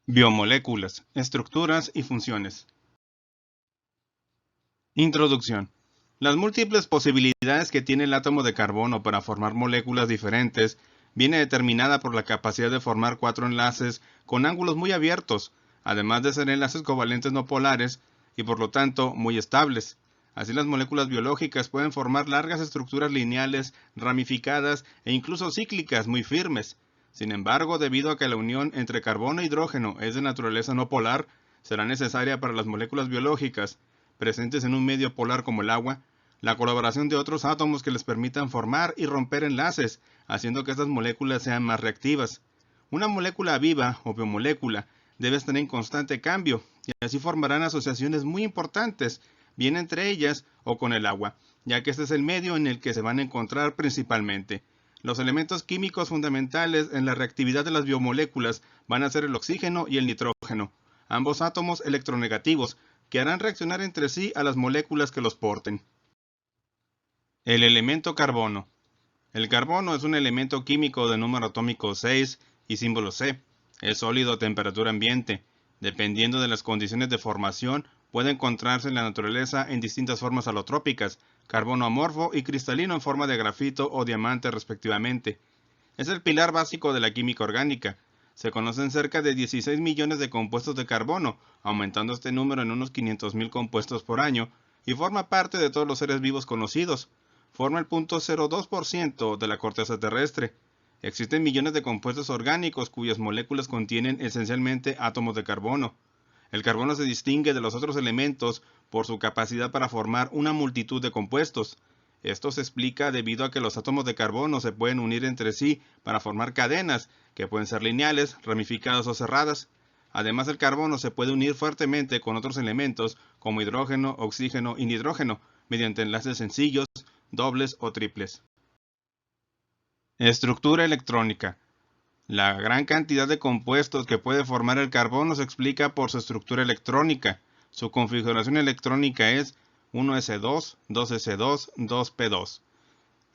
Biomoléculas, estructuras y funciones. Introducción. Las múltiples posibilidades que tiene el átomo de carbono para formar moléculas diferentes viene determinada por la capacidad de formar cuatro enlaces con ángulos muy abiertos, además de ser enlaces covalentes no polares y por lo tanto muy estables. Así las moléculas biológicas pueden formar largas estructuras lineales, ramificadas e incluso cíclicas muy firmes. Sin embargo, debido a que la unión entre carbono e hidrógeno es de naturaleza no polar, será necesaria para las moléculas biológicas presentes en un medio polar como el agua, la colaboración de otros átomos que les permitan formar y romper enlaces, haciendo que estas moléculas sean más reactivas. Una molécula viva o biomolécula debe estar en constante cambio, y así formarán asociaciones muy importantes, bien entre ellas o con el agua, ya que este es el medio en el que se van a encontrar principalmente. Los elementos químicos fundamentales en la reactividad de las biomoléculas van a ser el oxígeno y el nitrógeno, ambos átomos electronegativos, que harán reaccionar entre sí a las moléculas que los porten. El elemento carbono. El carbono es un elemento químico de número atómico 6 y símbolo C. Es sólido a temperatura ambiente. Dependiendo de las condiciones de formación, puede encontrarse en la naturaleza en distintas formas alotrópicas, carbono amorfo y cristalino en forma de grafito o diamante respectivamente. Es el pilar básico de la química orgánica. Se conocen cerca de 16 millones de compuestos de carbono, aumentando este número en unos 500.000 compuestos por año, y forma parte de todos los seres vivos conocidos. Forma el 0.02% de la corteza terrestre. Existen millones de compuestos orgánicos cuyas moléculas contienen esencialmente átomos de carbono. El carbono se distingue de los otros elementos por su capacidad para formar una multitud de compuestos. Esto se explica debido a que los átomos de carbono se pueden unir entre sí para formar cadenas, que pueden ser lineales, ramificadas o cerradas. Además, el carbono se puede unir fuertemente con otros elementos como hidrógeno, oxígeno y nitrógeno, mediante enlaces sencillos, dobles o triples. Estructura electrónica. La gran cantidad de compuestos que puede formar el carbono se explica por su estructura electrónica. Su configuración electrónica es 1s2, 2s2, 2p2.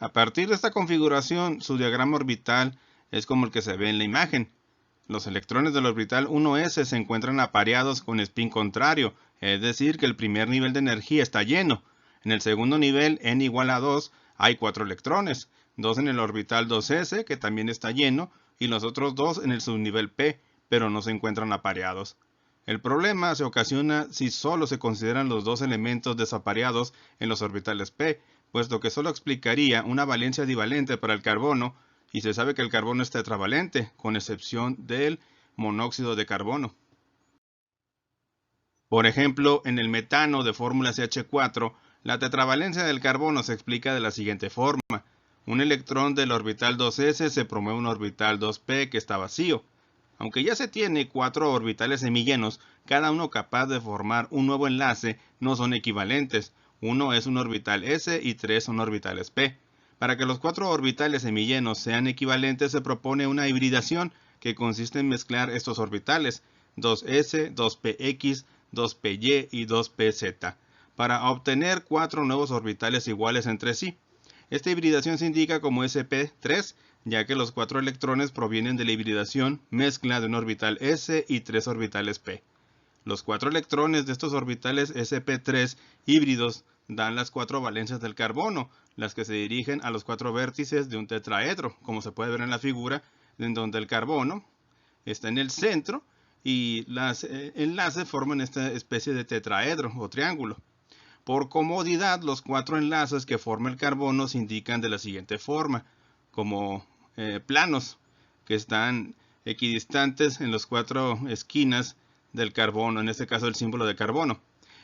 A partir de esta configuración, su diagrama orbital es como el que se ve en la imagen. Los electrones del orbital 1s se encuentran apareados con spin contrario, es decir, que el primer nivel de energía está lleno. En el segundo nivel, n igual a 2, hay 4 electrones, 2 en el orbital 2s, que también está lleno, y los otros 2 en el subnivel p, pero no se encuentran apareados. El problema se ocasiona si solo se consideran los dos elementos desapareados en los orbitales p, puesto que solo explicaría una valencia divalente para el carbono, y se sabe que el carbono es tetravalente, con excepción del monóxido de carbono. Por ejemplo, en el metano de fórmula CH4, la tetravalencia del carbono se explica de la siguiente forma. Un electrón del orbital 2s se promueve un orbital 2p que está vacío. Aunque ya se tiene 4 orbitales semillenos, cada uno capaz de formar un nuevo enlace, no son equivalentes. Uno es un orbital s y 3 son orbitales p. Para que los 4 orbitales semillenos sean equivalentes, se propone una hibridación que consiste en mezclar estos orbitales, 2s, 2px, 2py y 2pz, para obtener 4 nuevos orbitales iguales entre sí. Esta hibridación se indica como sp3, ya que los 4 electrones provienen de la hibridación mezcla de un orbital s y 3 orbitales p. Los 4 electrones de estos orbitales sp3 híbridos dan las 4 valencias del carbono, las que se dirigen a los 4 vértices de un tetraedro, como se puede ver en la figura, en donde el carbono está en el centro y los enlaces forman esta especie de tetraedro o triángulo. Por comodidad, los 4 enlaces que forma el carbono se indican de la siguiente forma, como planos que están equidistantes en las 4 esquinas del carbono, en este caso el símbolo de carbono.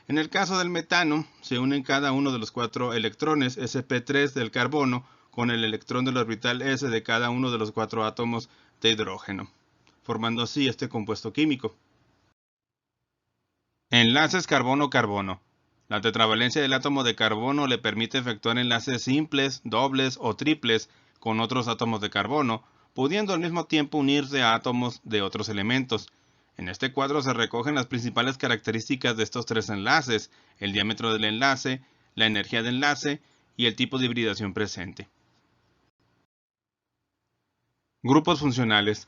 En el caso del metano, se unen cada uno de los 4 electrones sp3 del carbono con el electrón del orbital s de cada uno de los 4 átomos de hidrógeno, formando así este compuesto químico. Enlaces carbono-carbono. La tetravalencia del átomo de carbono le permite efectuar enlaces simples, dobles o triples con otros átomos de carbono, pudiendo al mismo tiempo unirse a átomos de otros elementos. En este cuadro se recogen las principales características de estos 3 enlaces: el diámetro del enlace, la energía de enlace y el tipo de hibridación presente. Grupos funcionales.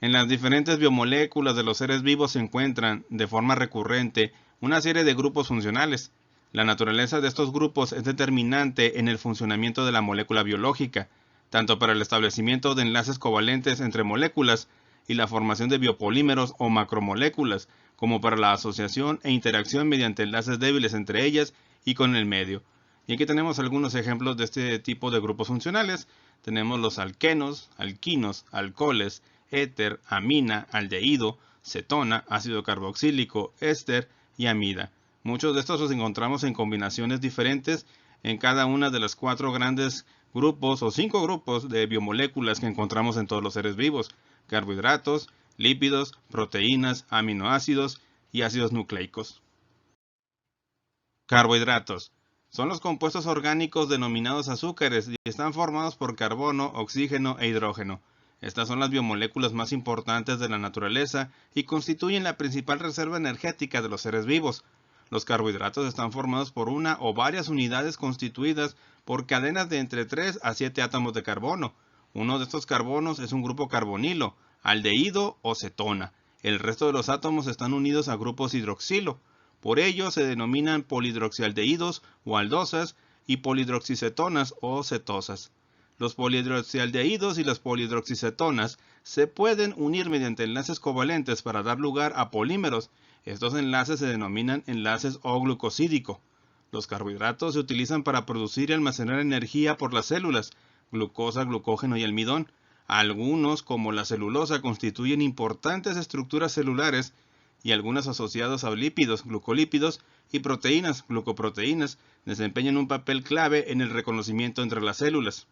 En las diferentes biomoléculas de los seres vivos se encuentran, de forma recurrente, una serie de grupos funcionales. La naturaleza de estos grupos es determinante en el funcionamiento de la molécula biológica, tanto para el establecimiento de enlaces covalentes entre moléculas y la formación de biopolímeros o macromoléculas, como para la asociación e interacción mediante enlaces débiles entre ellas y con el medio. Y aquí tenemos algunos ejemplos de este tipo de grupos funcionales. Tenemos los alquenos, alquinos, alcoholes, éter, amina, aldehído, cetona, ácido carboxílico, éster y amida. Muchos de estos los encontramos en combinaciones diferentes en cada una de las 4 grandes grupos o 5 grupos de biomoléculas que encontramos en todos los seres vivos: carbohidratos, lípidos, proteínas, aminoácidos y ácidos nucleicos. Carbohidratos. Son los compuestos orgánicos denominados azúcares y están formados por carbono, oxígeno e hidrógeno. Estas son las biomoléculas más importantes de la naturaleza y constituyen la principal reserva energética de los seres vivos. Los carbohidratos están formados por una o varias unidades constituidas por cadenas de entre 3 a 7 átomos de carbono. Uno de estos carbonos es un grupo carbonilo, aldehído o cetona. El resto de los átomos están unidos a grupos hidroxilo. Por ello se denominan polihidroxialdehídos o aldosas y polihidroxicetonas o cetosas. Los polihidroxialdehídos y las polihidroxicetonas se pueden unir mediante enlaces covalentes para dar lugar a polímeros. Estos enlaces se denominan enlaces O-glucosídico. Los carbohidratos se utilizan para producir y almacenar energía por las células, glucosa, glucógeno y almidón. Algunos, como la celulosa, constituyen importantes estructuras celulares y algunos asociados a lípidos, glucolípidos y proteínas, glucoproteínas, desempeñan un papel clave en el reconocimiento entre las células.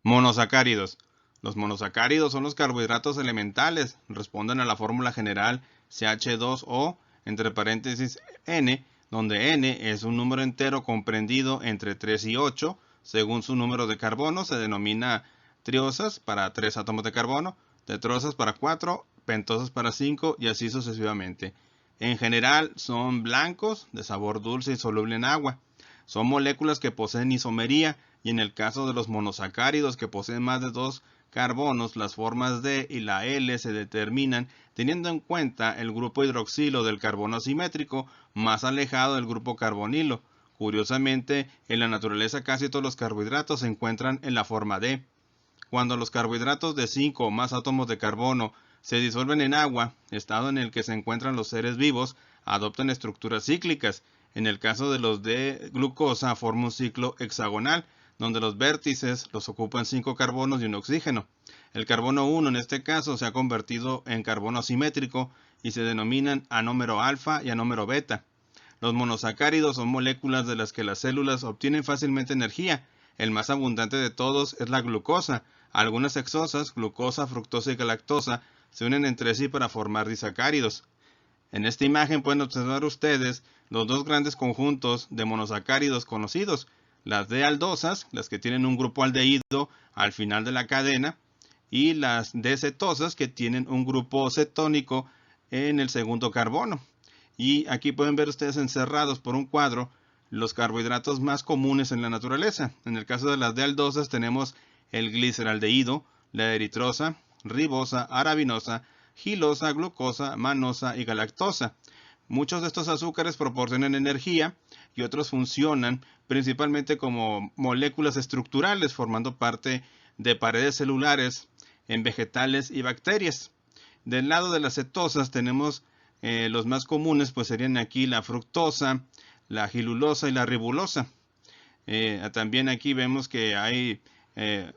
Monosacáridos. Los monosacáridos son los carbohidratos elementales, responden a la fórmula general CH2O, entre paréntesis N, donde N es un número entero comprendido entre 3 y 8. Según su número de carbono, se denomina triosas para 3 átomos de carbono, tetrosas para 4, pentosas para 5 y así sucesivamente. En general son blancos, de sabor dulce y soluble en agua. Son moléculas que poseen isomería y en el caso de los monosacáridos que poseen más de 2 carbonos, las formas D y la L se determinan teniendo en cuenta el grupo hidroxilo del carbono asimétrico más alejado del grupo carbonilo. Curiosamente, en la naturaleza casi todos los carbohidratos se encuentran en la forma D. Cuando los carbohidratos de 5 o más átomos de carbono se disuelven en agua, estado en el que se encuentran los seres vivos, adoptan estructuras cíclicas. En el caso de los de glucosa forma un ciclo hexagonal, donde los vértices los ocupan 5 carbonos y un oxígeno. El carbono 1 en este caso se ha convertido en carbono asimétrico y se denominan anómero alfa y anómero beta. Los monosacáridos son moléculas de las que las células obtienen fácilmente energía. El más abundante de todos es la glucosa. Algunas hexosas, glucosa, fructosa y galactosa, se unen entre sí para formar disacáridos. En esta imagen pueden observar ustedes los 2 grandes conjuntos de monosacáridos conocidos: las D-aldosas, las que tienen un grupo aldehído al final de la cadena, y las D-cetosas, que tienen un grupo cetónico en el segundo carbono. Y aquí pueden ver ustedes encerrados por un cuadro los carbohidratos más comunes en la naturaleza. En el caso de las D-aldosas tenemos el gliceraldehído, la eritrosa, ribosa, arabinosa, gilosa, glucosa, manosa y galactosa. Muchos de estos azúcares proporcionan energía y otros funcionan principalmente como moléculas estructurales, formando parte de paredes celulares en vegetales y bacterias. Del lado de las cetosas tenemos los más comunes, pues serían aquí la fructosa, la gilulosa y la ribulosa. También aquí vemos que hay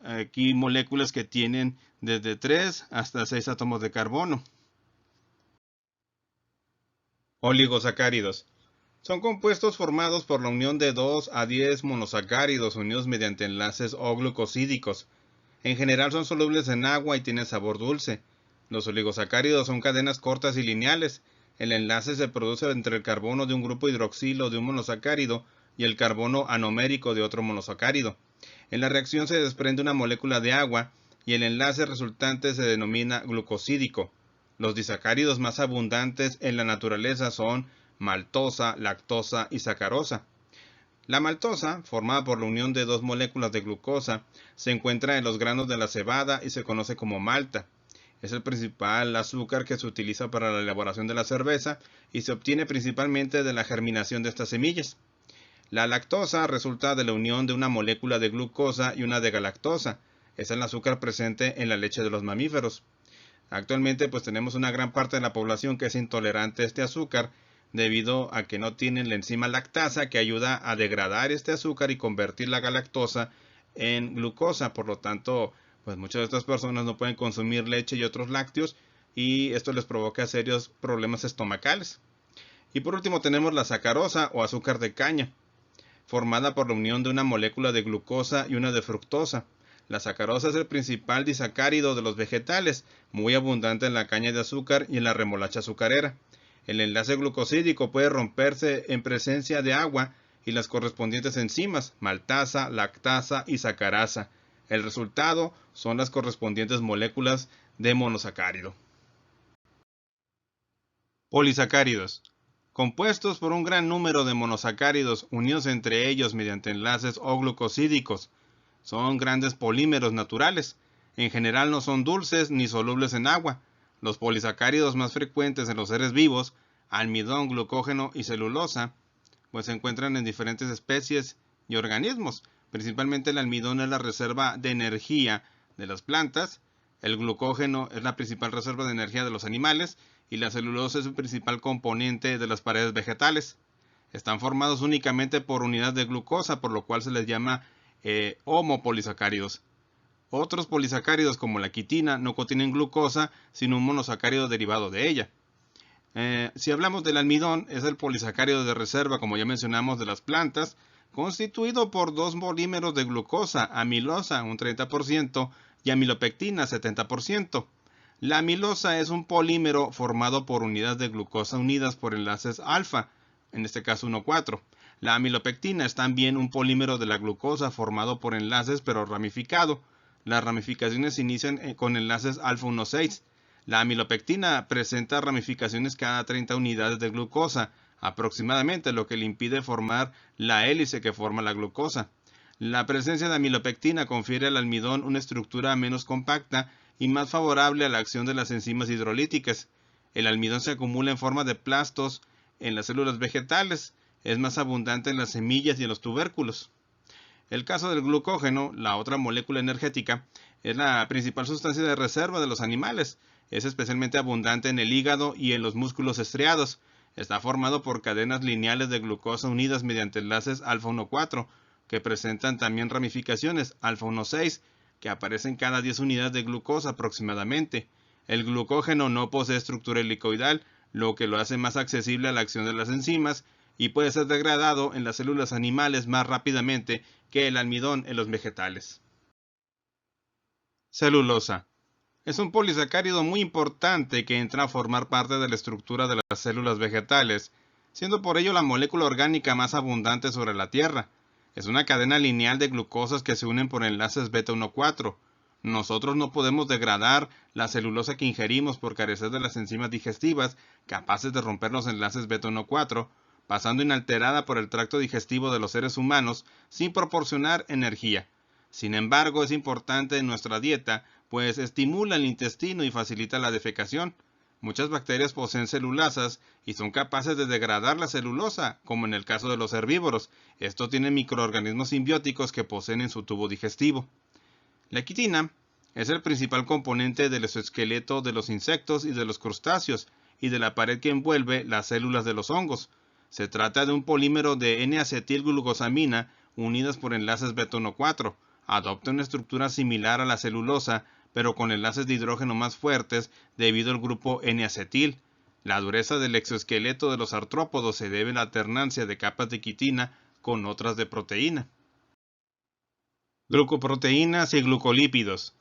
aquí moléculas que tienen desde 3 hasta 6 átomos de carbono. Oligosacáridos. Son compuestos formados por la unión de 2 a 10 monosacáridos unidos mediante enlaces O-glucosídicos. En general son solubles en agua y tienen sabor dulce. Los oligosacáridos son cadenas cortas y lineales. El enlace se produce entre el carbono de un grupo hidroxilo de un monosacárido y el carbono anomérico de otro monosacárido. En la reacción se desprende una molécula de agua y el enlace resultante se denomina glucosídico. Los disacáridos más abundantes en la naturaleza son maltosa, lactosa y sacarosa. La maltosa, formada por la unión de dos moléculas de glucosa, se encuentra en los granos de la cebada y se conoce como malta. Es el principal azúcar que se utiliza para la elaboración de la cerveza y se obtiene principalmente de la germinación de estas semillas. La lactosa resulta de la unión de una molécula de glucosa y una de galactosa. Es el azúcar presente en la leche de los mamíferos. Actualmente pues tenemos una gran parte de la población que es intolerante a este azúcar debido a que no tienen la enzima lactasa que ayuda a degradar este azúcar y convertir la galactosa en glucosa. Por lo tanto, pues muchas de estas personas no pueden consumir leche y otros lácteos y esto les provoca serios problemas estomacales. Y por último tenemos la sacarosa o azúcar de caña, formada por la unión de una molécula de glucosa y una de fructosa. La sacarosa es el principal disacárido de los vegetales, muy abundante en la caña de azúcar y en la remolacha azucarera. El enlace glucosídico puede romperse en presencia de agua y las correspondientes enzimas, maltasa, lactasa y sacarasa. El resultado son las correspondientes moléculas de monosacárido. Polisacáridos. Compuestos por un gran número de monosacáridos unidos entre ellos mediante enlaces o glucosídicos. Son grandes polímeros naturales. En general no son dulces ni solubles en agua. Los polisacáridos más frecuentes en los seres vivos, almidón, glucógeno y celulosa, pues se encuentran en diferentes especies y organismos. Principalmente el almidón es la reserva de energía de las plantas, el glucógeno es la principal reserva de energía de los animales y la celulosa es el principal componente de las paredes vegetales. Están formados únicamente por unidades de glucosa, por lo cual se les llama homopolisacáridos. Otros polisacáridos como la quitina no contienen glucosa, sino un monosacárido derivado de ella. Si hablamos del almidón, es el polisacárido de reserva, como ya mencionamos, de las plantas, constituido por dos polímeros de glucosa, amilosa un 30% y amilopectina 70%. La amilosa es un polímero formado por unidades de glucosa unidas por enlaces alfa, en este caso 1,4. La amilopectina es también un polímero de la glucosa formado por enlaces pero ramificado. Las ramificaciones se inician con enlaces alfa 1,6. La amilopectina presenta ramificaciones cada 30 unidades de glucosa, aproximadamente, lo que le impide formar la hélice que forma la glucosa. La presencia de amilopectina confiere al almidón una estructura menos compacta y más favorable a la acción de las enzimas hidrolíticas. El almidón se acumula en forma de plastos en las células vegetales, es más abundante en las semillas y en los tubérculos. El caso del glucógeno, la otra molécula energética, es la principal sustancia de reserva de los animales. Es especialmente abundante en el hígado y en los músculos estriados. Está formado por cadenas lineales de glucosa unidas mediante enlaces alfa 1,4, que presentan también ramificaciones alfa 1,6, que aparecen cada 10 unidades de glucosa aproximadamente. El glucógeno no posee estructura helicoidal, lo que lo hace más accesible a la acción de las enzimas y puede ser degradado en las células animales más rápidamente que el almidón en los vegetales. Celulosa. Es un polisacárido muy importante que entra a formar parte de la estructura de las células vegetales, siendo por ello la molécula orgánica más abundante sobre la Tierra. Es una cadena lineal de glucosas que se unen por enlaces beta 1,4. Nosotros no podemos degradar la celulosa que ingerimos por carecer de las enzimas digestivas capaces de romper los enlaces beta 1,4, pasando inalterada por el tracto digestivo de los seres humanos sin proporcionar energía. Sin embargo, es importante en nuestra dieta, pues estimula el intestino y facilita la defecación. Muchas bacterias poseen celulasas y son capaces de degradar la celulosa, como en el caso de los herbívoros. Estos tienen microorganismos simbióticos que poseen en su tubo digestivo. La quitina es el principal componente del exoesqueleto de los insectos y de los crustáceos y de la pared que envuelve las células de los hongos. Se trata de un polímero de N-acetilglucosamina unidas por enlaces beta 1,4. Adopta una estructura similar a la celulosa, pero con enlaces de hidrógeno más fuertes debido al grupo N-acetil. La dureza del exoesqueleto de los artrópodos se debe a la alternancia de capas de quitina con otras de proteína. Glucoproteínas y glucolípidos.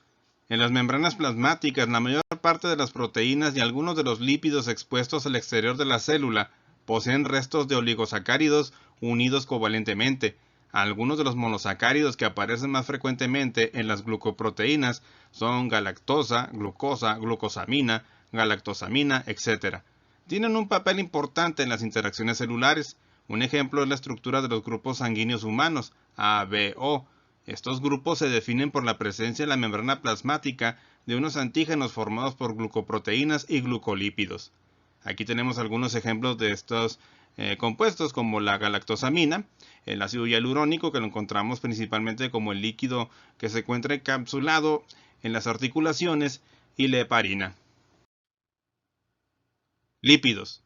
En las membranas plasmáticas, la mayor parte de las proteínas y algunos de los lípidos expuestos al exterior de la célula poseen restos de oligosacáridos unidos covalentemente. Algunos de los monosacáridos que aparecen más frecuentemente en las glucoproteínas son galactosa, glucosa, glucosamina, galactosamina, etc. Tienen un papel importante en las interacciones celulares. Un ejemplo es la estructura de los grupos sanguíneos humanos, A, B, O. Estos grupos se definen por la presencia en la membrana plasmática de unos antígenos formados por glucoproteínas y glucolípidos. Aquí tenemos algunos ejemplos de estos compuestos, como la galactosamina, el ácido hialurónico, que lo encontramos principalmente como el líquido que se encuentra encapsulado en las articulaciones, y la heparina. Lípidos.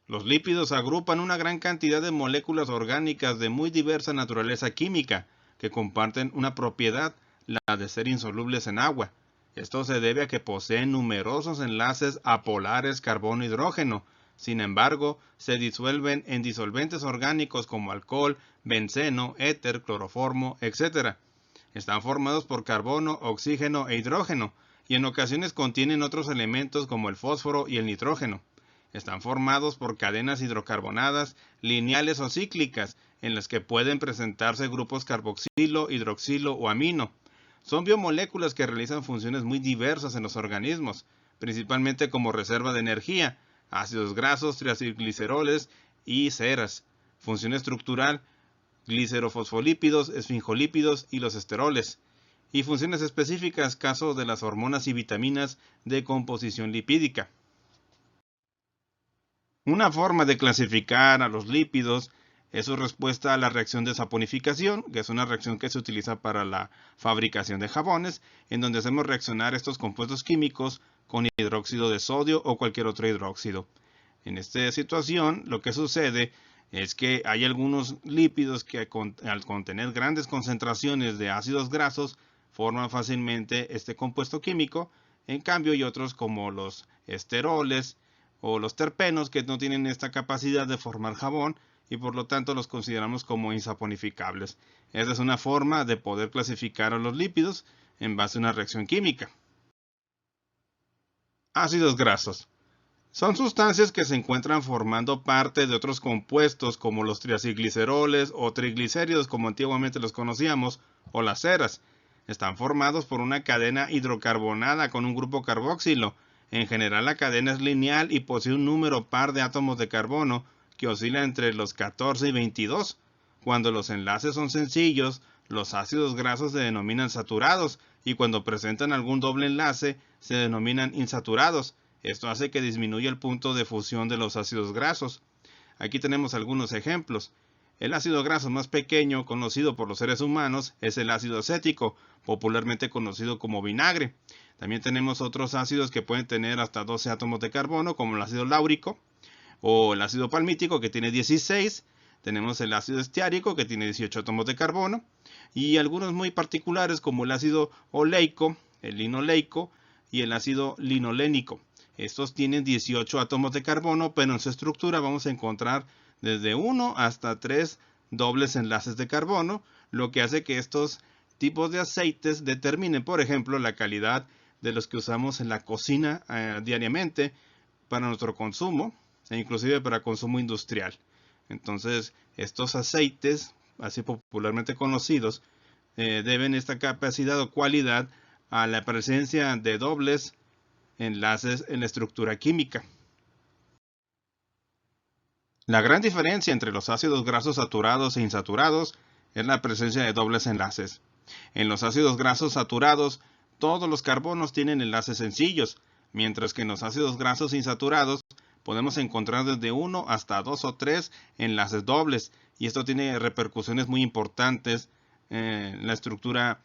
Los lípidos agrupan una gran cantidad de moléculas orgánicas de muy diversa naturaleza química, que comparten una propiedad, la de ser insolubles en agua. Esto se debe a que poseen numerosos enlaces apolares carbono-hidrógeno. Sin embargo, se disuelven en disolventes orgánicos como alcohol, benceno, éter, cloroformo, etc. Están formados por carbono, oxígeno e hidrógeno, y en ocasiones contienen otros elementos como el fósforo y el nitrógeno. Están formados por cadenas hidrocarbonadas, lineales o cíclicas, en las que pueden presentarse grupos carboxilo, hidroxilo o amino. Son biomoléculas que realizan funciones muy diversas en los organismos, principalmente como reserva de energía, ácidos grasos, triacilgliceroles y ceras. Función estructural, glicerofosfolípidos, esfingolípidos y los esteroles. Y funciones específicas, caso de las hormonas y vitaminas de composición lipídica. Una forma de clasificar a los lípidos es su respuesta a la reacción de saponificación, que es una reacción que se utiliza para la fabricación de jabones, en donde hacemos reaccionar estos compuestos químicos con hidróxido de sodio o cualquier otro hidróxido. En esta situación, lo que sucede es que hay algunos lípidos que al contener grandes concentraciones de ácidos grasos forman fácilmente este compuesto químico. En cambio, hay otros como los esteroles o los terpenos que no tienen esta capacidad de formar jabón y por lo tanto los consideramos como insaponificables. Esta es una forma de poder clasificar a los lípidos en base a una reacción química. Ácidos grasos. Son sustancias que se encuentran formando parte de otros compuestos como los triacilgliceroles o triglicéridos, como antiguamente los conocíamos, o las ceras. Están formados por una cadena hidrocarbonada con un grupo carboxilo. En general, la cadena es lineal y posee un número par de átomos de carbono que oscila entre los 14 y 22. Cuando los enlaces son sencillos, los ácidos grasos se denominan saturados y cuando presentan algún doble enlace se denominan insaturados. Esto hace que disminuya el punto de fusión de los ácidos grasos. Aquí tenemos algunos ejemplos. El ácido graso más pequeño conocido por los seres humanos es el ácido acético, popularmente conocido como vinagre. También tenemos otros ácidos que pueden tener hasta 12 átomos de carbono, como el ácido láurico o el ácido palmítico, que tiene 16. Tenemos el ácido estiárico, que tiene 18 átomos de carbono, y algunos muy particulares como el ácido oleico, el linoleico y el ácido linolénico. Estos tienen 18 átomos de carbono, pero en su estructura vamos a encontrar desde 1 hasta 3 dobles enlaces de carbono, lo que hace que estos tipos de aceites determinen, por ejemplo, la calidad de los que usamos en la cocina diariamente para nuestro consumo e inclusive para consumo industrial. Entonces, estos aceites, así popularmente conocidos, deben esta capacidad o cualidad a la presencia de dobles enlaces en la estructura química. La gran diferencia entre los ácidos grasos saturados e insaturados es la presencia de dobles enlaces. En los ácidos grasos saturados, todos los carbonos tienen enlaces sencillos, mientras que en los ácidos grasos insaturados podemos encontrar desde 1 hasta 2 o 3 enlaces dobles, y esto tiene repercusiones muy importantes en la estructura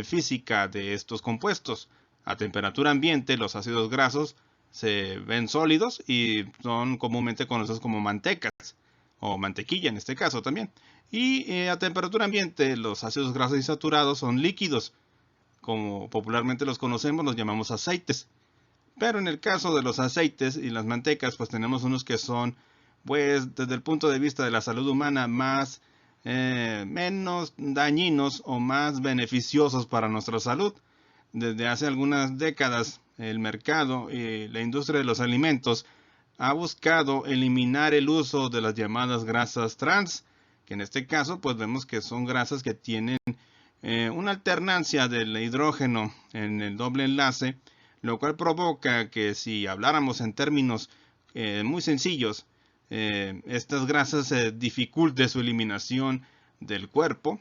física de estos compuestos. A temperatura ambiente, los ácidos grasos se ven sólidos y son comúnmente conocidos como mantecas, o mantequilla en este caso también. Y a temperatura ambiente, los ácidos grasos insaturados son líquidos. Como popularmente los conocemos, los llamamos aceites. Pero en el caso de los aceites y las mantecas, pues tenemos unos que son, pues desde el punto de vista de la salud humana, menos dañinos o más beneficiosos para nuestra salud. Desde hace algunas décadas, el mercado y la industria de los alimentos ha buscado eliminar el uso de las llamadas grasas trans, que en este caso pues vemos que son grasas que tienen una alternancia del hidrógeno en el doble enlace, lo cual provoca que si habláramos en términos muy sencillos, estas grasas dificulte su eliminación del cuerpo,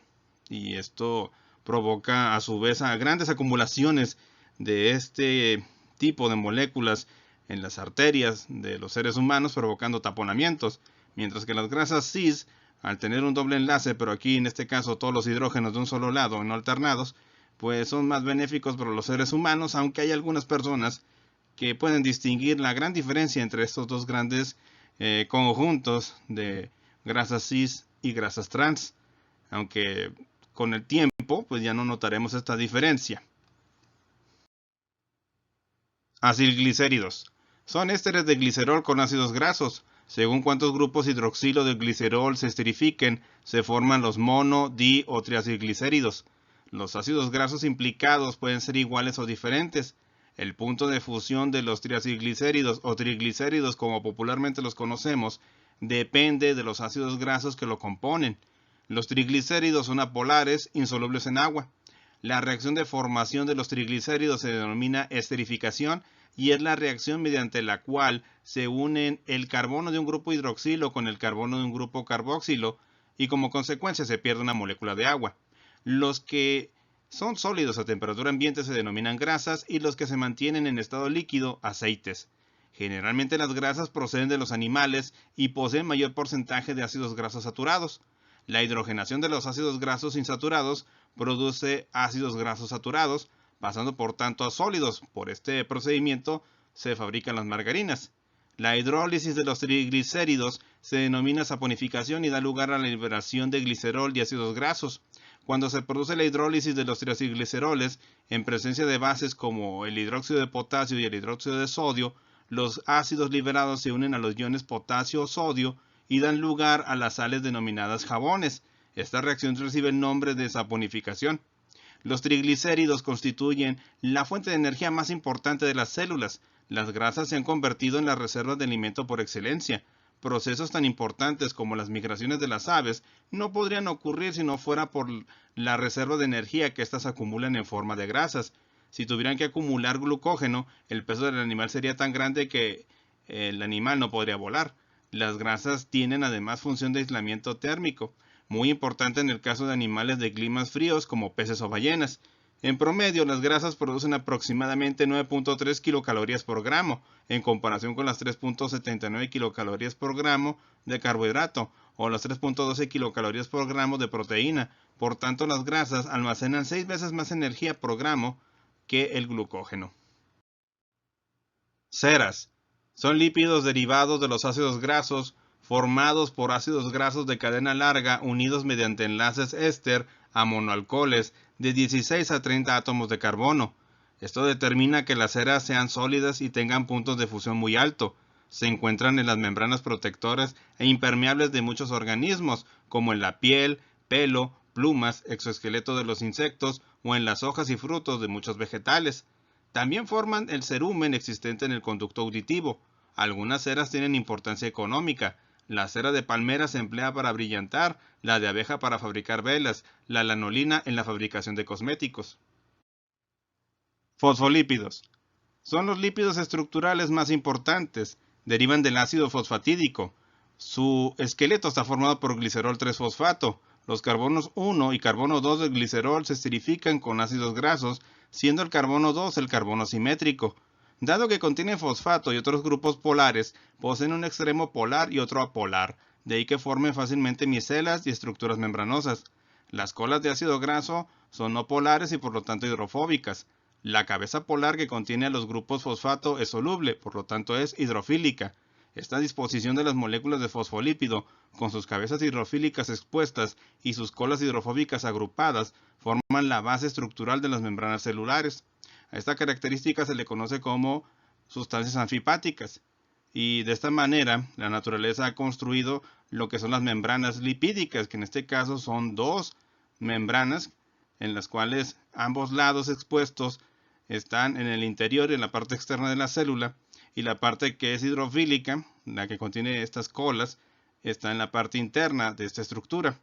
y esto provoca a su vez a grandes acumulaciones de este tipo de moléculas en las arterias de los seres humanos, provocando taponamientos, mientras que las grasas cis, al tener un doble enlace, pero aquí en este caso todos los hidrógenos de un solo lado, no alternados, pues son más benéficos para los seres humanos, aunque hay algunas personas que pueden distinguir la gran diferencia entre estos dos grandes conjuntos de grasas cis y grasas trans, aunque con el tiempo pues ya no notaremos esta diferencia. Acilglicéridos. Son ésteres de glicerol con ácidos grasos. Según cuántos grupos hidroxilo de glicerol se esterifiquen, se forman los mono, di o triacilglicéridos. Los ácidos grasos implicados pueden ser iguales o diferentes. El punto de fusión de los triacilglicéridos o triglicéridos, como popularmente los conocemos, depende de los ácidos grasos que lo componen. Los triglicéridos son apolares, insolubles en agua. La reacción de formación de los triglicéridos se denomina esterificación y es la reacción mediante la cual se unen el carbono de un grupo hidroxilo con el carbono de un grupo carboxilo y como consecuencia se pierde una molécula de agua. Los que son sólidos a temperatura ambiente se denominan grasas y los que se mantienen en estado líquido, aceites. Generalmente las grasas proceden de los animales y poseen mayor porcentaje de ácidos grasos saturados. La hidrogenación de los ácidos grasos insaturados produce ácidos grasos saturados, pasando por tanto a sólidos. Por este procedimiento se fabrican las margarinas. La hidrólisis de los triglicéridos se denomina saponificación y da lugar a la liberación de glicerol y ácidos grasos. Cuando se produce la hidrólisis de los triacilgliceroles, en presencia de bases como el hidróxido de potasio y el hidróxido de sodio, los ácidos liberados se unen a los iones potasio o sodio y dan lugar a las sales denominadas jabones. Esta reacción recibe el nombre de saponificación. Los triglicéridos constituyen la fuente de energía más importante de las células. Las grasas se han convertido en las reservas de alimento por excelencia. Procesos tan importantes como las migraciones de las aves no podrían ocurrir si no fuera por la reserva de energía que éstas acumulan en forma de grasas. Si tuvieran que acumular glucógeno, el peso del animal sería tan grande que el animal no podría volar. Las grasas tienen además función de aislamiento térmico, muy importante en el caso de animales de climas fríos como peces o ballenas. En promedio, las grasas producen aproximadamente 9.3 kilocalorías por gramo, en comparación con las 3.79 kilocalorías por gramo de carbohidrato o las 3.12 kilocalorías por gramo de proteína. Por tanto, las grasas almacenan 6 veces más energía por gramo que el glucógeno. Ceras. Son lípidos derivados de los ácidos grasos formados por ácidos grasos de cadena larga unidos mediante enlaces éster a monoalcoholes de 16 a 30 átomos de carbono. Esto determina que las ceras sean sólidas y tengan puntos de fusión muy alto. Se encuentran en las membranas protectoras e impermeables de muchos organismos, como en la piel, pelo, plumas, exoesqueleto de los insectos o en las hojas y frutos de muchos vegetales. También forman el cerumen existente en el conducto auditivo. Algunas ceras tienen importancia económica. La cera de palmera se emplea para brillantar, la de abeja para fabricar velas, la lanolina en la fabricación de cosméticos. Fosfolípidos. Son los lípidos estructurales más importantes. Derivan del ácido fosfatídico. Su esqueleto está formado por glicerol 3-fosfato. Los carbonos 1 y carbono 2 del glicerol se esterifican con ácidos grasos, siendo el carbono 2 el carbono simétrico. Dado que contiene fosfato y otros grupos polares, poseen un extremo polar y otro apolar, de ahí que formen fácilmente micelas y estructuras membranosas. Las colas de ácido graso son no polares y por lo tanto hidrofóbicas. La cabeza polar que contiene a los grupos fosfato es soluble, por lo tanto es hidrofílica. Esta disposición de las moléculas de fosfolípido, con sus cabezas hidrofílicas expuestas y sus colas hidrofóbicas agrupadas, forman la base estructural de las membranas celulares. A esta característica se le conoce como sustancias anfipáticas. Y de esta manera, la naturaleza ha construido lo que son las membranas lipídicas, que en este caso son dos membranas en las cuales ambos lados expuestos están en el interior y en la parte externa de la célula, y la parte que es hidrofílica, la que contiene estas colas, está en la parte interna de esta estructura.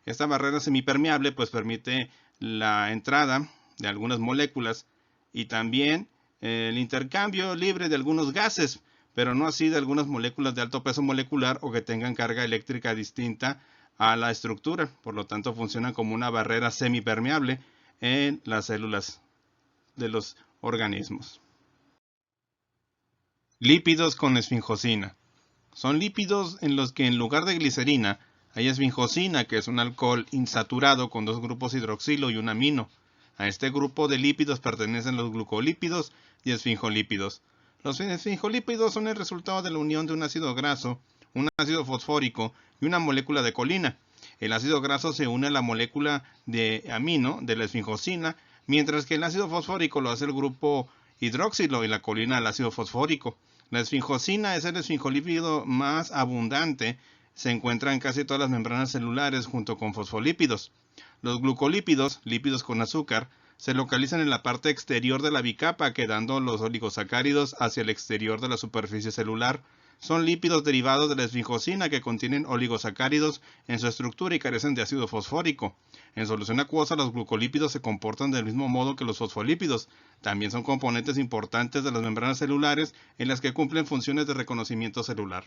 Esta barrera semipermeable pues permite la entrada de algunas moléculas y también el intercambio libre de algunos gases. pero no así de algunas moléculas de alto peso molecular o que tengan carga eléctrica distinta a la estructura. Por lo tanto, funcionan como una barrera semipermeable en las células de los organismos. Lípidos con esfinjosina. Son lípidos en los que en lugar de glicerina hay esfinjosina, que es un alcohol insaturado con dos grupos hidroxilo y un amino. A este grupo de lípidos pertenecen los glucolípidos y esfinjolípidos. Los esfinjolípidos son el resultado de la unión de un ácido graso, un ácido fosfórico y una molécula de colina. El ácido graso se une a la molécula de amino de la esfinjosina, mientras que el ácido fosfórico lo hace el grupo hidroxilo y la colina al ácido fosfórico. La esfinjosina es el esfinjolípido más abundante, se encuentra en casi todas las membranas celulares junto con fosfolípidos. Los glucolípidos, lípidos con azúcar, se localizan en la parte exterior de la bicapa, quedando los oligosacáridos hacia el exterior de la superficie celular. Son lípidos derivados de la esfinjosina que contienen oligosacáridos en su estructura y carecen de ácido fosfórico. En solución acuosa, los glucolípidos se comportan del mismo modo que los fosfolípidos. También son componentes importantes de las membranas celulares en las que cumplen funciones de reconocimiento celular.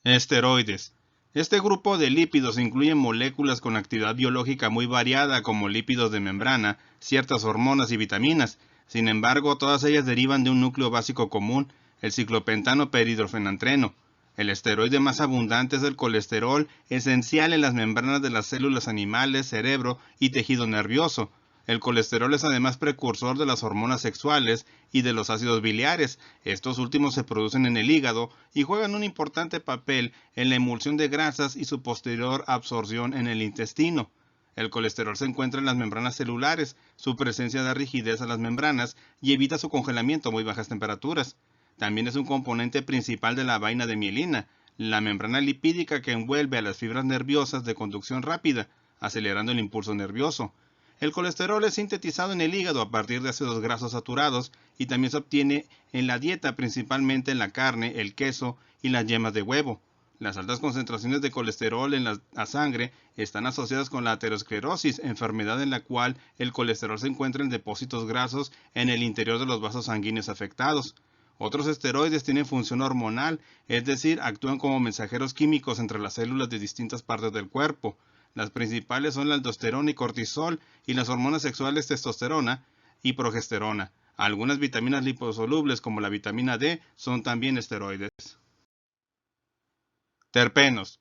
Esteroides. Este grupo de lípidos incluye moléculas con actividad biológica muy variada como lípidos de membrana, ciertas hormonas y vitaminas. Sin embargo, todas ellas derivan de un núcleo básico común, el ciclopentano perhidrofenantreno. El esteroide más abundante es el colesterol, esencial en las membranas de las células animales, cerebro y tejido nervioso. El colesterol es además precursor de las hormonas sexuales y de los ácidos biliares. Estos últimos se producen en el hígado y juegan un importante papel en la emulsión de grasas y su posterior absorción en el intestino. El colesterol se encuentra en las membranas celulares. Su presencia da rigidez a las membranas y evita su congelamiento a muy bajas temperaturas. También es un componente principal de la vaina de mielina, la membrana lipídica que envuelve a las fibras nerviosas de conducción rápida, acelerando el impulso nervioso. El colesterol es sintetizado en el hígado a partir de ácidos grasos saturados y también se obtiene en la dieta, principalmente en la carne, el queso y las yemas de huevo. Las altas concentraciones de colesterol en la sangre están asociadas con la aterosclerosis, enfermedad en la cual el colesterol se encuentra en depósitos grasos en el interior de los vasos sanguíneos afectados. Otros esteroides tienen función hormonal, es decir, actúan como mensajeros químicos entre las células de distintas partes del cuerpo. Las principales son la aldosterona y cortisol, y las hormonas sexuales testosterona y progesterona. Algunas vitaminas liposolubles como la vitamina D son también esteroides. Terpenos.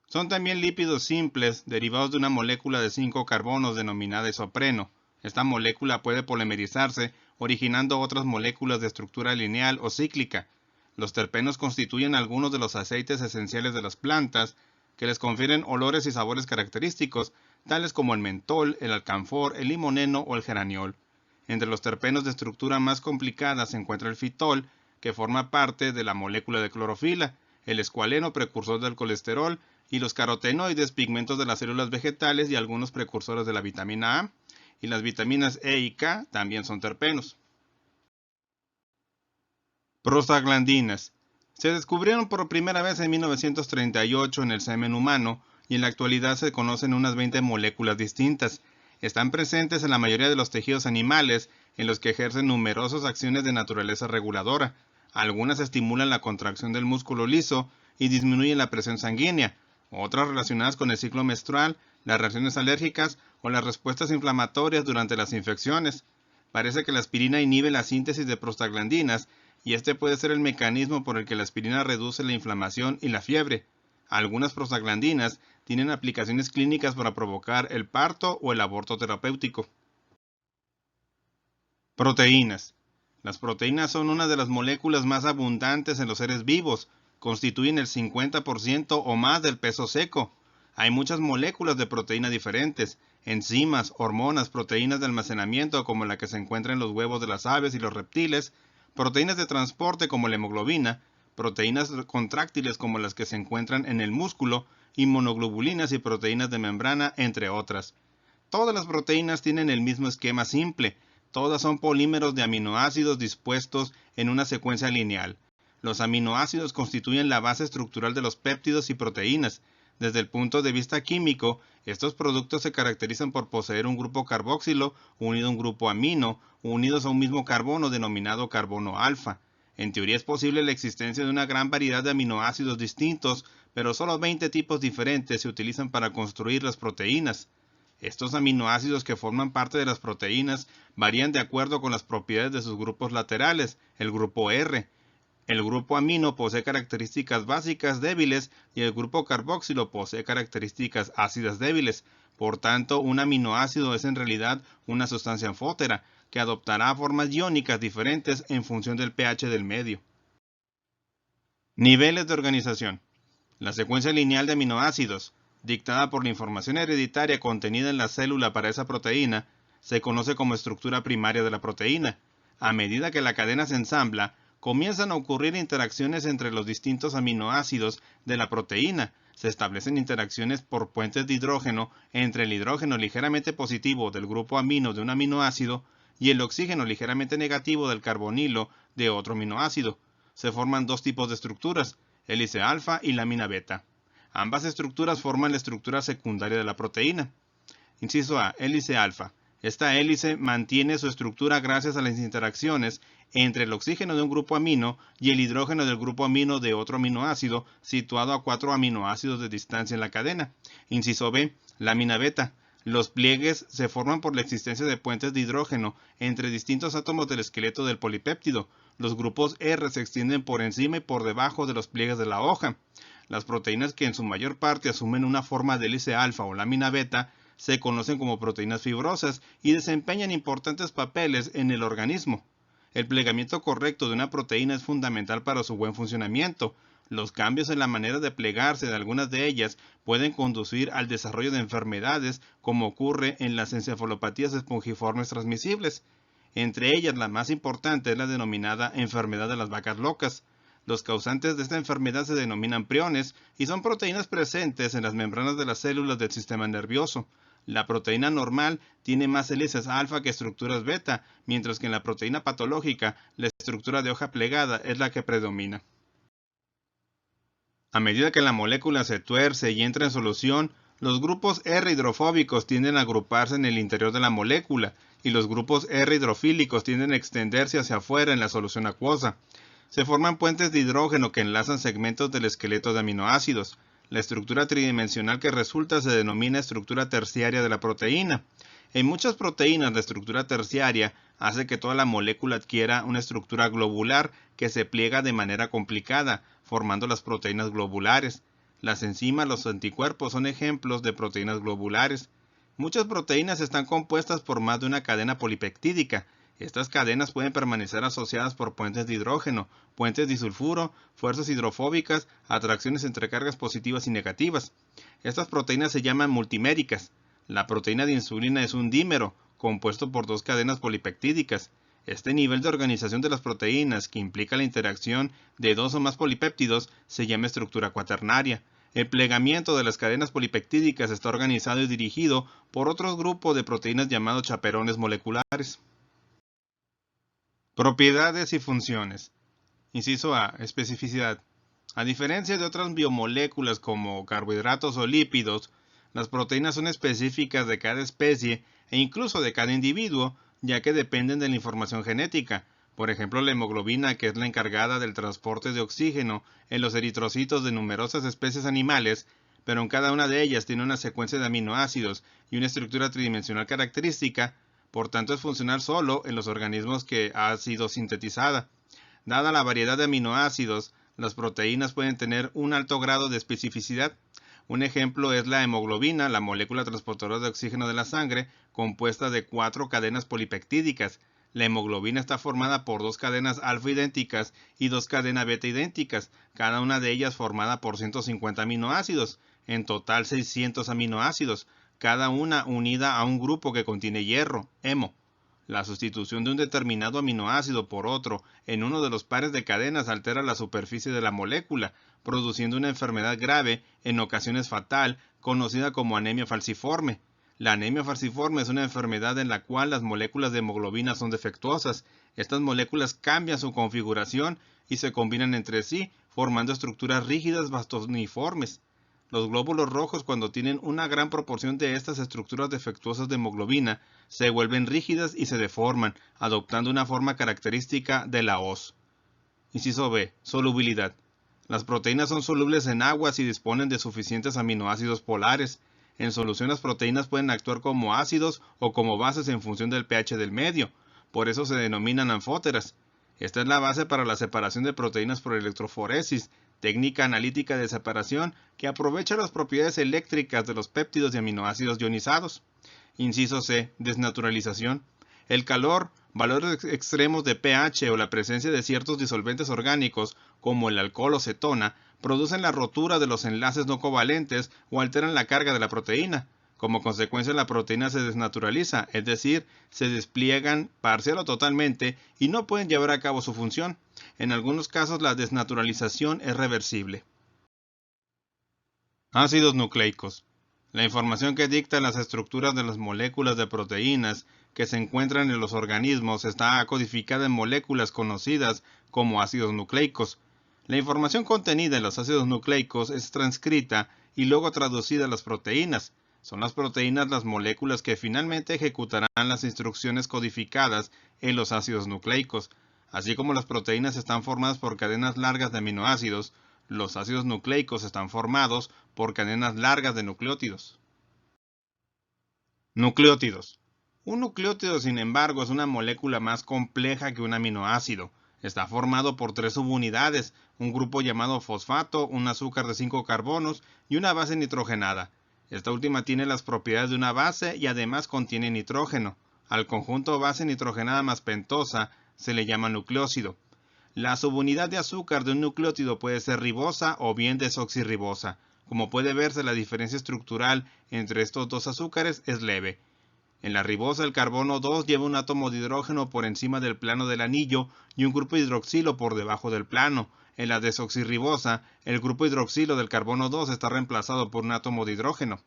Son también lípidos simples derivados de una molécula de 5 carbonos denominada isopreno. Esta molécula puede polimerizarse, originando otras moléculas de estructura lineal o cíclica. Los terpenos constituyen algunos de los aceites esenciales de las plantas, que les confieren olores y sabores característicos, tales como el mentol, el alcanfor, el limoneno o el geraniol. Entre los terpenos de estructura más complicada se encuentra el fitol, que forma parte de la molécula de clorofila, el escualeno, precursor del colesterol, y los carotenoides, pigmentos de las células vegetales y algunos precursores de la vitamina A, y las vitaminas E y K también son terpenos. Prostaglandinas. Se descubrieron por primera vez en 1938 en el semen humano y en la actualidad se conocen unas 20 moléculas distintas. Están presentes en la mayoría de los tejidos animales, en los que ejercen numerosas acciones de naturaleza reguladora. Algunas estimulan la contracción del músculo liso y disminuyen la presión sanguínea, otras relacionadas con el ciclo menstrual, las reacciones alérgicas o las respuestas inflamatorias durante las infecciones. Parece que la aspirina inhibe la síntesis de prostaglandinas y este puede ser el mecanismo por el que la aspirina reduce la inflamación y la fiebre. Algunas prostaglandinas tienen aplicaciones clínicas para provocar el parto o el aborto terapéutico. Proteínas. Las proteínas son una de las moléculas más abundantes en los seres vivos, constituyen el 50% o más del peso seco. Hay muchas moléculas de proteína diferentes, enzimas, hormonas, proteínas de almacenamiento como la que se encuentra en los huevos de las aves y los reptiles, proteínas de transporte como la hemoglobina, proteínas contráctiles como las que se encuentran en el músculo, inmunoglobulinas y proteínas de membrana, entre otras. Todas las proteínas tienen el mismo esquema simple, todas son polímeros de aminoácidos dispuestos en una secuencia lineal. Los aminoácidos constituyen la base estructural de los péptidos y proteínas. Desde el punto de vista químico, estos productos se caracterizan por poseer un grupo carboxilo unido a un grupo amino, unidos a un mismo carbono denominado carbono alfa. En teoría es posible la existencia de una gran variedad de aminoácidos distintos, pero solo 20 tipos diferentes se utilizan para construir las proteínas. Estos aminoácidos que forman parte de las proteínas varían de acuerdo con las propiedades de sus grupos laterales, el grupo R. El grupo amino posee características básicas débiles y el grupo carboxilo posee características ácidas débiles. Por tanto, un aminoácido es en realidad una sustancia anfótera, que adoptará formas iónicas diferentes en función del pH del medio. Niveles de organización. La secuencia lineal de aminoácidos, dictada por la información hereditaria contenida en la célula para esa proteína, se conoce como estructura primaria de la proteína. A medida que la cadena se ensambla, comienzan a ocurrir interacciones entre los distintos aminoácidos de la proteína. Se establecen interacciones por puentes de hidrógeno entre el hidrógeno ligeramente positivo del grupo amino de un aminoácido y el oxígeno ligeramente negativo del carbonilo de otro aminoácido. Se forman dos tipos de estructuras, hélice alfa y lámina beta. Ambas estructuras forman la estructura secundaria de la proteína. Inciso A, hélice alfa. Esta hélice mantiene su estructura gracias a las interacciones entre el oxígeno de un grupo amino y el hidrógeno del grupo amino de otro aminoácido situado a 4 aminoácidos de distancia en la cadena. Inciso B, lámina beta. Los pliegues se forman por la existencia de puentes de hidrógeno entre distintos átomos del esqueleto del polipéptido. Los grupos R se extienden por encima y por debajo de los pliegues de la hoja. Las proteínas que en su mayor parte asumen una forma de hélice alfa o lámina beta se conocen como proteínas fibrosas y desempeñan importantes papeles en el organismo. El plegamiento correcto de una proteína es fundamental para su buen funcionamiento. Los cambios en la manera de plegarse de algunas de ellas pueden conducir al desarrollo de enfermedades, como ocurre en las encefalopatías espongiformes transmisibles. Entre ellas, la más importante es la denominada enfermedad de las vacas locas. Los causantes de esta enfermedad se denominan priones y son proteínas presentes en las membranas de las células del sistema nervioso. La proteína normal tiene más hélices alfa que estructuras beta, mientras que en la proteína patológica, la estructura de hoja plegada es la que predomina. A medida que la molécula se tuerce y entra en solución, los grupos R hidrofóbicos tienden a agruparse en el interior de la molécula y los grupos R hidrofílicos tienden a extenderse hacia afuera en la solución acuosa. Se forman puentes de hidrógeno que enlazan segmentos del esqueleto de aminoácidos. La estructura tridimensional que resulta se denomina estructura terciaria de la proteína. En muchas proteínas, la estructura terciaria hace que toda la molécula adquiera una estructura globular que se pliega de manera complicada, formando las proteínas globulares. Las enzimas, los anticuerpos son ejemplos de proteínas globulares. Muchas proteínas están compuestas por más de una cadena polipeptídica. Estas cadenas pueden permanecer asociadas por puentes de hidrógeno, puentes disulfuro, fuerzas hidrofóbicas, atracciones entre cargas positivas y negativas. Estas proteínas se llaman multiméricas. La proteína de insulina es un dímero, compuesto por dos cadenas polipeptídicas. Este nivel de organización de las proteínas, que implica la interacción de dos o más polipéptidos, se llama estructura cuaternaria. El plegamiento de las cadenas polipeptídicas está organizado y dirigido por otros grupos de proteínas llamados chaperones moleculares. Propiedades y funciones. Inciso A. Especificidad. A diferencia de otras biomoléculas como carbohidratos o lípidos, las proteínas son específicas de cada especie e incluso de cada individuo, ya que dependen de la información genética. Por ejemplo, la hemoglobina, que es la encargada del transporte de oxígeno en los eritrocitos de numerosas especies animales, pero en cada una de ellas tiene una secuencia de aminoácidos y una estructura tridimensional característica, por tanto es funcional solo en los organismos que ha sido sintetizada. Dada la variedad de aminoácidos, las proteínas pueden tener un alto grado de especificidad. Un ejemplo es la hemoglobina, la molécula transportadora de oxígeno de la sangre, compuesta de 4 cadenas polipeptídicas. La hemoglobina está formada por 2 cadenas alfa idénticas y 2 cadenas beta idénticas, cada una de ellas formada por 150 aminoácidos, en total 600 aminoácidos, cada una unida a un grupo que contiene hierro, hemo. La sustitución de un determinado aminoácido por otro en uno de los pares de cadenas altera la superficie de la molécula, produciendo una enfermedad grave, en ocasiones fatal, conocida como anemia falciforme. La anemia falciforme es una enfermedad en la cual las moléculas de hemoglobina son defectuosas. Estas moléculas cambian su configuración y se combinan entre sí, formando estructuras rígidas bastoniformes. Los glóbulos rojos, cuando tienen una gran proporción de estas estructuras defectuosas de hemoglobina, se vuelven rígidas y se deforman, adoptando una forma característica de la hoz. Inciso B. Solubilidad. Las proteínas son solubles en agua si disponen de suficientes aminoácidos polares. En solución, las proteínas pueden actuar como ácidos o como bases en función del pH del medio. Por eso se denominan anfóteras. Esta es la base para la separación de proteínas por electroforesis, técnica analítica de separación que aprovecha las propiedades eléctricas de los péptidos de aminoácidos ionizados. Inciso C. Desnaturalización. El calor, valores extremos de pH o la presencia de ciertos disolventes orgánicos, como el alcohol o cetona, producen la rotura de los enlaces no covalentes o alteran la carga de la proteína. Como consecuencia, la proteína se desnaturaliza, es decir, se despliegan parcial o totalmente y no pueden llevar a cabo su función. En algunos casos, la desnaturalización es reversible. Ácidos nucleicos. La información que dicta las estructuras de las moléculas de proteínas que se encuentran en los organismos está codificada en moléculas conocidas como ácidos nucleicos. La información contenida en los ácidos nucleicos es transcrita y luego traducida a las proteínas. Son las proteínas las moléculas que finalmente ejecutarán las instrucciones codificadas en los ácidos nucleicos. Así como las proteínas están formadas por cadenas largas de aminoácidos, los ácidos nucleicos están formados por cadenas largas de nucleótidos. Nucleótidos. Un nucleótido, sin embargo, es una molécula más compleja que un aminoácido. Está formado por 3 subunidades, un grupo llamado fosfato, un azúcar de 5 carbonos y una base nitrogenada. Esta última tiene las propiedades de una base y además contiene nitrógeno. Al conjunto base nitrogenada más pentosa se le llama nucleósido. La subunidad de azúcar de un nucleótido puede ser ribosa o bien desoxirribosa. Como puede verse, la diferencia estructural entre estos dos azúcares es leve. En la ribosa, el carbono 2 lleva un átomo de hidrógeno por encima del plano del anillo y un grupo hidroxilo por debajo del plano. En la desoxirribosa, el grupo hidroxilo del carbono 2 está reemplazado por un átomo de hidrógeno.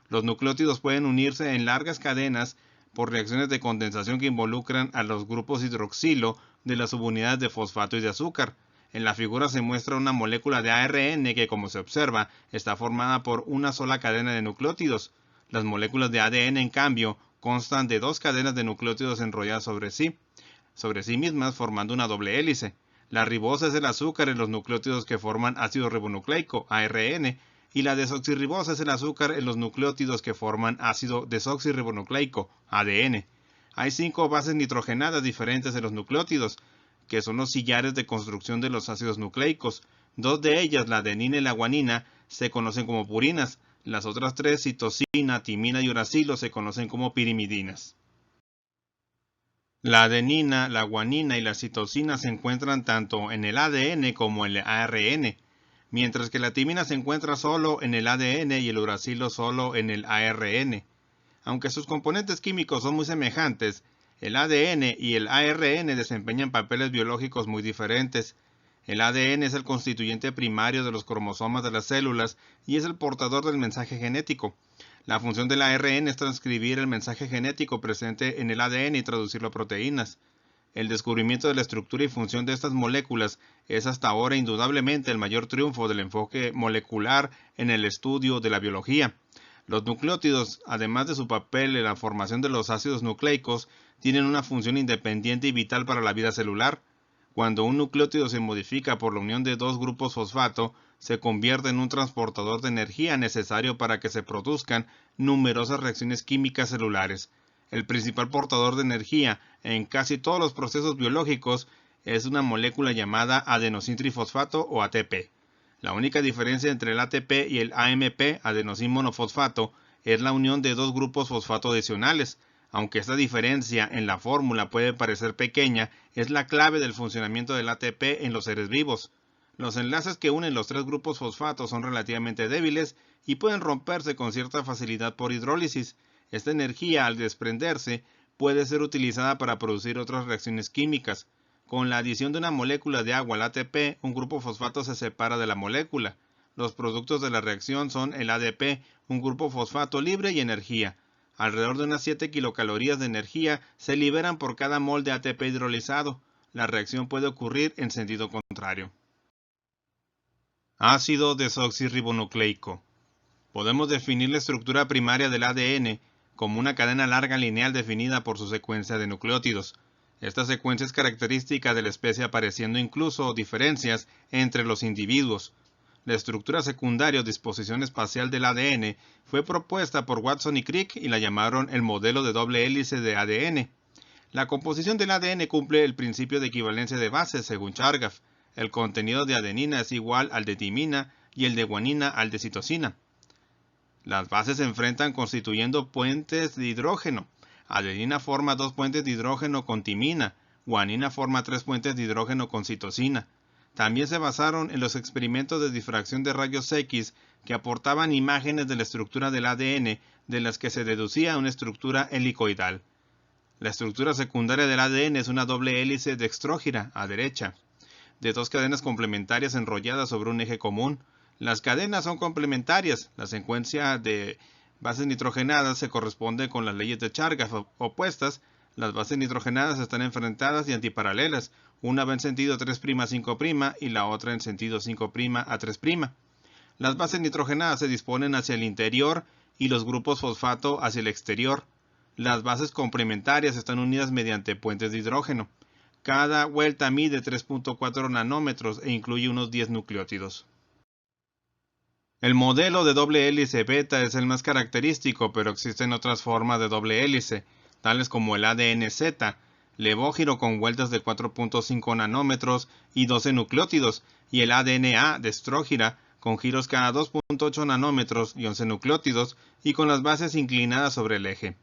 Los nucleótidos pueden unirse en largas cadenas por reacciones de condensación que involucran a los grupos hidroxilo de las subunidades de fosfato y de azúcar. En la figura se muestra una molécula de ARN que, como se observa, está formada por una sola cadena de nucleótidos. Las moléculas de ADN, en cambio, constan de 2 cadenas de nucleótidos enrolladas sobre sí mismas, formando una doble hélice. La ribosa es el azúcar en los nucleótidos que forman ácido ribonucleico, ARN, y la desoxirribosa es el azúcar en los nucleótidos que forman ácido desoxirribonucleico, ADN. Hay 5 bases nitrogenadas diferentes en los nucleótidos, que son los sillares de construcción de los ácidos nucleicos. 2 de ellas, la adenina y la guanina, se conocen como purinas. Las otras 3, citosina, timina y uracilo, se conocen como pirimidinas. La adenina, la guanina y la citosina se encuentran tanto en el ADN como en el ARN, mientras que la timina se encuentra solo en el ADN y el uracilo solo en el ARN. Aunque sus componentes químicos son muy semejantes, el ADN y el ARN desempeñan papeles biológicos muy diferentes. El ADN es el constituyente primario de los cromosomas de las células y es el portador del mensaje genético. La función del ARN es transcribir el mensaje genético presente en el ADN y traducirlo a proteínas. El descubrimiento de la estructura y función de estas moléculas es hasta ahora indudablemente el mayor triunfo del enfoque molecular en el estudio de la biología. Los nucleótidos, además de su papel en la formación de los ácidos nucleicos, tienen una función independiente y vital para la vida celular. Cuando un nucleótido se modifica por la unión de 2 grupos fosfato, se convierte en un transportador de energía necesario para que se produzcan numerosas reacciones químicas celulares. El principal portador de energía en casi todos los procesos biológicos es una molécula llamada adenosintrifosfato o ATP. La única diferencia entre el ATP y el AMP, adenosín monofosfato, es la unión de 2 grupos fosfato adicionales. Aunque esta diferencia en la fórmula puede parecer pequeña, es la clave del funcionamiento del ATP en los seres vivos. Los enlaces que unen los 3 grupos fosfato son relativamente débiles y pueden romperse con cierta facilidad por hidrólisis. Esta energía, al desprenderse, puede ser utilizada para producir otras reacciones químicas. Con la adición de una molécula de agua al ATP, un grupo fosfato se separa de la molécula. Los productos de la reacción son el ADP, un grupo fosfato libre y energía. Alrededor de unas 7 kilocalorías de energía se liberan por cada mol de ATP hidrolizado. La reacción puede ocurrir en sentido contrario. Ácido desoxirribonucleico. Podemos definir la estructura primaria del ADN como una cadena larga lineal definida por su secuencia de nucleótidos. Esta secuencia es característica de la especie, apareciendo incluso diferencias entre los individuos. La estructura secundaria o disposición espacial del ADN fue propuesta por Watson y Crick y la llamaron el modelo de doble hélice de ADN. La composición del ADN cumple el principio de equivalencia de bases según Chargaff. El contenido de adenina es igual al de timina y el de guanina al de citosina. Las bases se enfrentan constituyendo puentes de hidrógeno. Adenina forma 2 puentes de hidrógeno con timina. Guanina forma 3 puentes de hidrógeno con citosina. También se basaron en los experimentos de difracción de rayos X que aportaban imágenes de la estructura del ADN de las que se deducía una estructura helicoidal. La estructura secundaria del ADN es una doble hélice dextrógira a derecha, de 2 cadenas complementarias enrolladas sobre un eje común. Las cadenas son complementarias. La secuencia de bases nitrogenadas se corresponde con las leyes de Chargaff opuestas. Las bases nitrogenadas están enfrentadas y antiparalelas. Una va en sentido 3' a 5' y la otra en sentido 5' a 3'. Las bases nitrogenadas se disponen hacia el interior y los grupos fosfato hacia el exterior. Las bases complementarias están unidas mediante puentes de hidrógeno. Cada vuelta mide 3.4 nanómetros e incluye unos 10 nucleótidos. El modelo de doble hélice beta es el más característico, pero existen otras formas de doble hélice, tales como el ADN-Z, levógiro con vueltas de 4.5 nanómetros y 12 nucleótidos, y el ADN-A destrógira con giros cada 2.8 nanómetros y 11 nucleótidos, y con las bases inclinadas sobre el eje.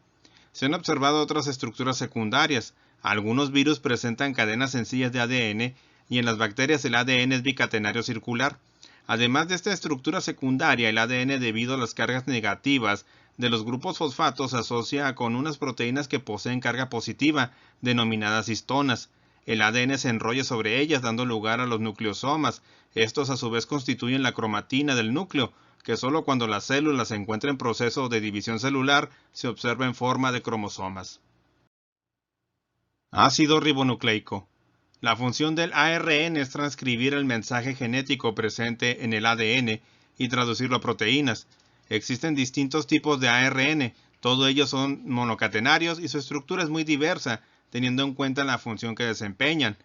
Se han observado otras estructuras secundarias. Algunos virus presentan cadenas sencillas de ADN, y en las bacterias el ADN es bicatenario circular. Además de esta estructura secundaria, el ADN, debido a las cargas negativas de los grupos fosfatos, se asocia con unas proteínas que poseen carga positiva, denominadas histonas. El ADN se enrolla sobre ellas, dando lugar a los nucleosomas. Estos a su vez constituyen la cromatina del núcleo, que solo cuando la célula se encuentra en proceso de división celular se observa en forma de cromosomas. Ácido ribonucleico. La función del ARN es transcribir el mensaje genético presente en el ADN y traducirlo a proteínas. Existen distintos tipos de ARN, todos ellos son monocatenarios y su estructura es muy diversa, teniendo en cuenta la función que desempeñan.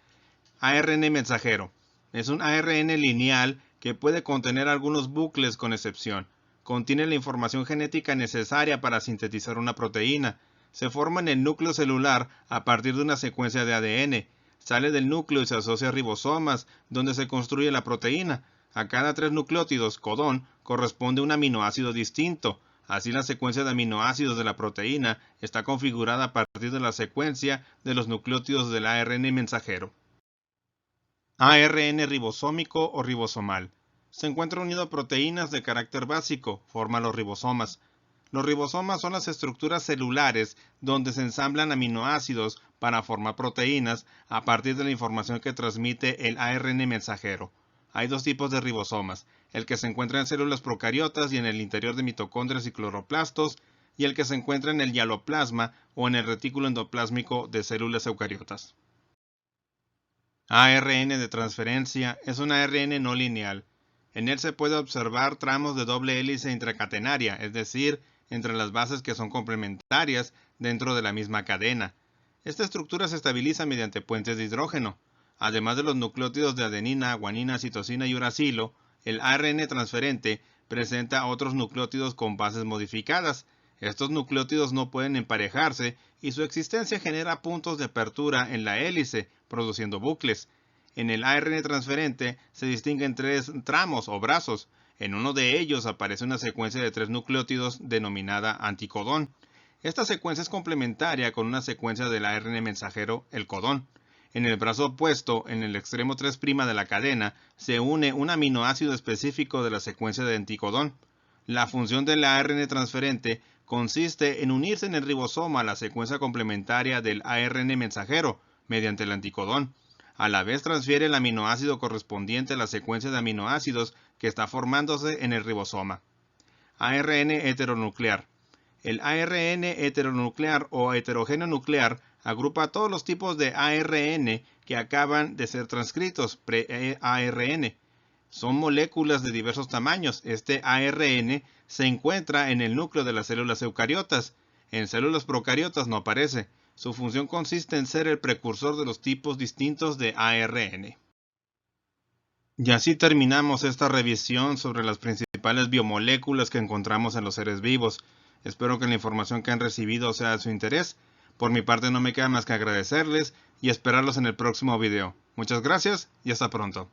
ARN mensajero. Es un ARN lineal que puede contener algunos bucles con excepción. Contiene la información genética necesaria para sintetizar una proteína. Se forma en el núcleo celular a partir de una secuencia de ADN. Sale del núcleo y se asocia a ribosomas, donde se construye la proteína. A cada 3 nucleótidos, codón, corresponde un aminoácido distinto. Así, la secuencia de aminoácidos de la proteína está configurada a partir de la secuencia de los nucleótidos del ARN mensajero. ARN ribosómico o ribosomal. Se encuentra unido a proteínas de carácter básico, forma los ribosomas. Los ribosomas son las estructuras celulares donde se ensamblan aminoácidos para formar proteínas a partir de la información que transmite el ARN mensajero. Hay 2 tipos de ribosomas, el que se encuentra en células procariotas y en el interior de mitocondrias y cloroplastos, y el que se encuentra en el hialoplasma o en el retículo endoplásmico de células eucariotas. ARN de transferencia es un ARN no lineal. En él se puede observar tramos de doble hélice intracatenaria, es decir, entre las bases que son complementarias dentro de la misma cadena. Esta estructura se estabiliza mediante puentes de hidrógeno. Además de los nucleótidos de adenina, guanina, citosina y uracilo, el ARN transferente presenta otros nucleótidos con bases modificadas. Estos nucleótidos no pueden emparejarse y su existencia genera puntos de apertura en la hélice, produciendo bucles. En el ARN transferente se distinguen 3 tramos o brazos. En uno de ellos aparece una secuencia de 3 nucleótidos denominada anticodón. Esta secuencia es complementaria con una secuencia del ARN mensajero, el codón. En el brazo opuesto, en el extremo 3' de la cadena, se une un aminoácido específico de la secuencia de anticodón. La función del ARN transferente consiste en unirse en el ribosoma a la secuencia complementaria del ARN mensajero mediante el anticodón. A la vez transfiere el aminoácido correspondiente a la secuencia de aminoácidos que está formándose en el ribosoma. ARN heteronuclear. El ARN heteronuclear o heterogéneo nuclear agrupa todos los tipos de ARN que acaban de ser transcritos, pre-ARN. Son moléculas de diversos tamaños. Este ARN se encuentra en el núcleo de las células eucariotas. En células procariotas no aparece. Su función consiste en ser el precursor de los tipos distintos de ARN. Y así terminamos esta revisión sobre las principales biomoléculas que encontramos en los seres vivos. Espero que la información que han recibido sea de su interés. Por mi parte no me queda más que agradecerles y esperarlos en el próximo video. Muchas gracias y hasta pronto.